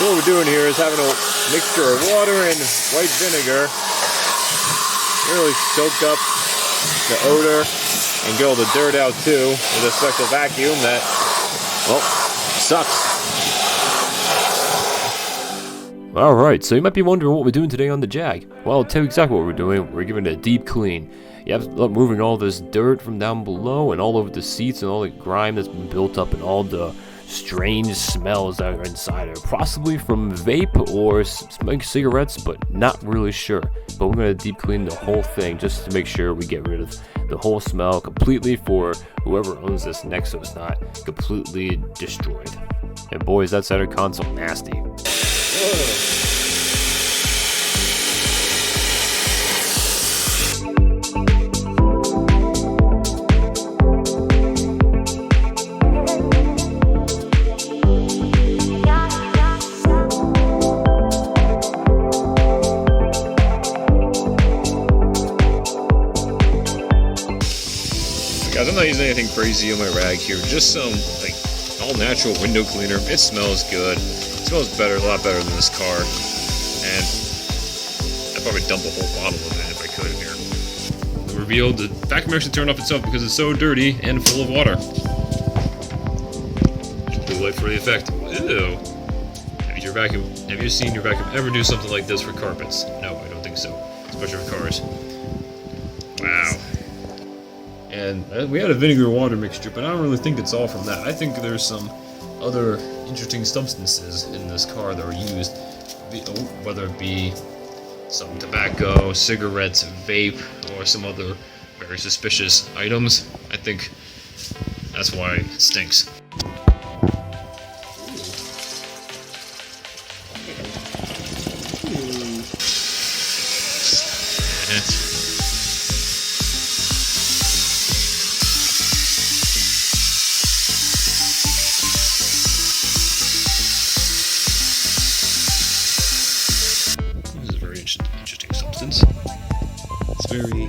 So what we're doing here is having a mixture of water and white vinegar. Really soak up the odor and get all the dirt out too with a special vacuum that, well, sucks. Alright, so you might be wondering what we're doing today on the Jag. Well, I'll tell you exactly what we're doing. We're giving it a deep clean. You have to moving all this dirt from down below and all over the seats and all the grime that's been built up and all the strange smells that are inside it. Possibly from vape or smoking cigarettes, but not really sure. But we're going to deep clean the whole thing just to make sure we get rid of the whole smell completely for whoever owns this next so it's not completely destroyed. And boys, that center console nasty. Guys, I'm not using anything crazy on my rag here, just some like all natural window cleaner. It smells good. It smells better, a lot better than this car. And I'd probably dump a whole bottle of it if I could here. The revealed the vacuum actually turned off itself because it's so dirty and full of water. Just blue light for the effect. Ew. Have you seen your vacuum ever do something like this for carpets? No, I don't think so. Especially for cars. Wow. And we had a vinegar water mixture, but I don't really think it's all from that. I think there's some other interesting substances in this car that were used, whether it be some tobacco, cigarettes, vape, or some other very suspicious items. I think that's why it stinks. Interesting substance. It's very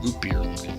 loopier looking.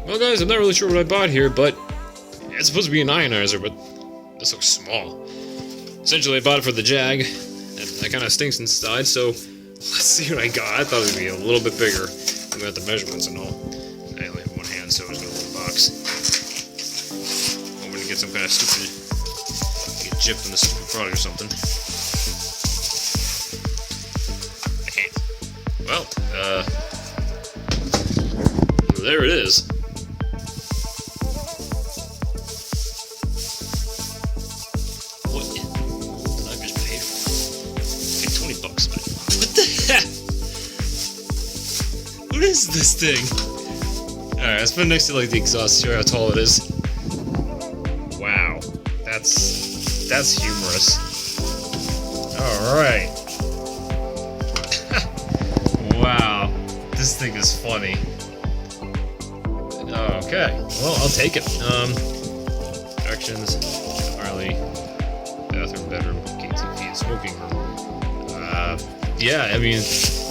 Well guys, I'm not really sure what I bought here, but it's supposed to be an ionizer, but this looks small. Essentially, I bought it for the Jag, and that kind of stinks inside, so let's see what I got. I thought it would be a little bit bigger. I got the measurements and all. I only have one hand, so it's got a little box. I'm gonna get some kind of stupid, get gypped in the stupid product or something. I can't. Well, there it is. What is this thing? Alright, let's put it next to like the exhaust, see how tall it is. Wow. That's humorous. Alright. Wow. This thing is funny. Okay. Well, I'll take it. Directions. Harley. Bathroom, bedroom, KTV, and smoking room. Yeah, I mean,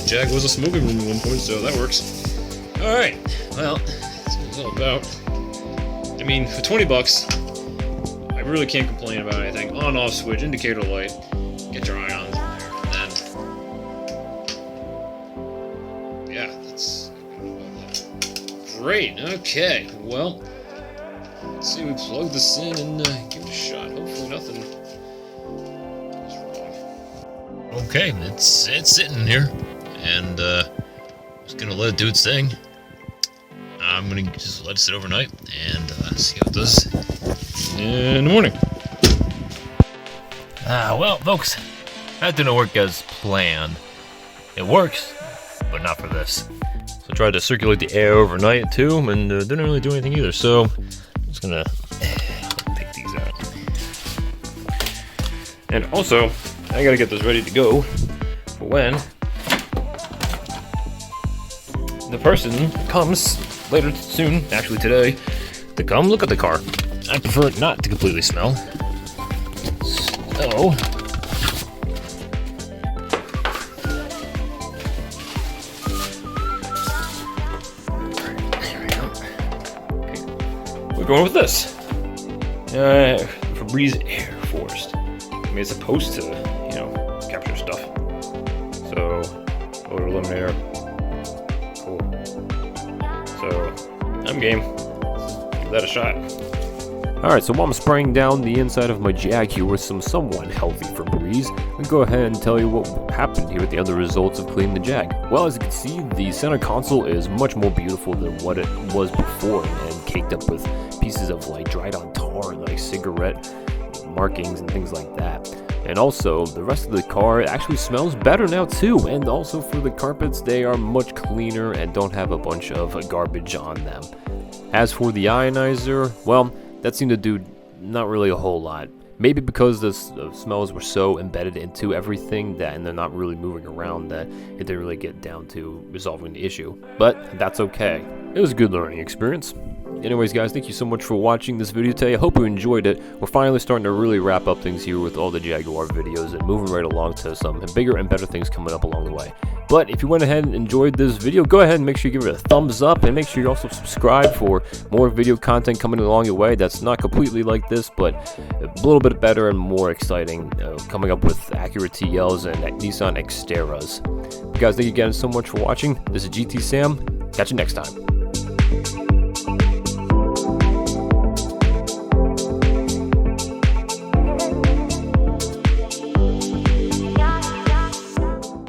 Jag was a smoking room at one point, so that works. Alright, well, that's what it's all about. I mean, for 20 bucks, I really can't complain about anything. On-off switch, indicator light, get your ions in there, and then... yeah, that's great. Okay, well, let's see, we plug this in and give it a shot. Hopefully nothing goes wrong. Okay, it's sitting here, and just gonna let it do its thing. I'm gonna just let it sit overnight and see how it does in the morning. Well, folks, that didn't work as planned. It works, but not for this. So I tried to circulate the air overnight too, and didn't really do anything either. So I'm just gonna take these out. And also, I gotta get this ready to go for when the person comes later soon, actually today, to come look at the car. I prefer it not to completely smell. So, there we go. Okay. We're going with this. Febreze Air Forced. I mean, it's supposed to, capture stuff. So, odor eliminator. Cool. So, I'm game. Give that a shot. Alright, so while I'm spraying down the inside of my Jaguar with some somewhat healthy Febreze, I'll go ahead and tell you what happened here with the other results of cleaning the Jag. Well, as you can see, the center console is much more beautiful than what it was before, and caked up with pieces of dried on tar, like cigarette markings and things like that. And also, the rest of the car actually smells better now too, and also for the carpets, they are much cleaner and don't have a bunch of garbage on them. As for the ionizer, well, that seemed to do not really a whole lot. Maybe because the smells were so embedded into everything and they're not really moving around, that it didn't really get down to resolving the issue. But that's okay. It was a good learning experience. Anyways, guys, thank you so much for watching this video today. I hope you enjoyed it. We're finally starting to really wrap up things here with all the Jaguar videos and moving right along to some bigger and better things coming up along the way. But if you went ahead and enjoyed this video, go ahead and make sure you give it a thumbs up, and make sure you also subscribe for more video content coming along your way that's not completely like this, but a little bit better and more exciting, coming up with Acura TLs and Nissan Xteras. Guys, thank you again so much for watching. This is GT Sam. Catch you next time.